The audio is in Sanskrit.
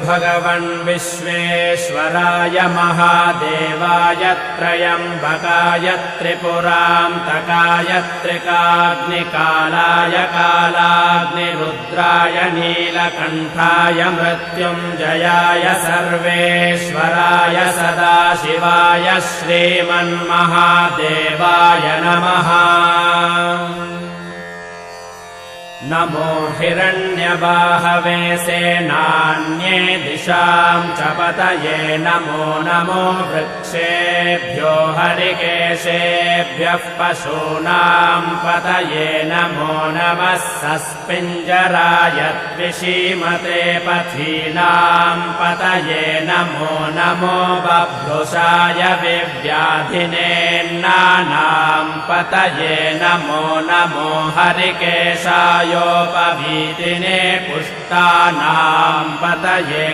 भगवन् विश्वेश्वराय महादेवाय त्रयम्बकाय त्रिपुरान्तकाय त्रिकाग्निकालाय कालाग्निरुद्राय नीलकण्ठाय मृत्युञ्जयाय सर्वेश्वराय सदाशिवाय श्रीमन्महादेवाय नमः। नमो हिरण्यबाहवे सेनान्ये दिशां च पतये नमो नमो वृक्षेभ्यो हरिकेशेभ्यः पशूनां पतये नमो नमः सस्पिञ्जराय द्विषीमते पथीनां पतये नमो नमो बभ्रुषाय विव्याधिनेन्नानां पतये नमो नमो हरिकेशाय योपवीतिने पुष्टानां पतये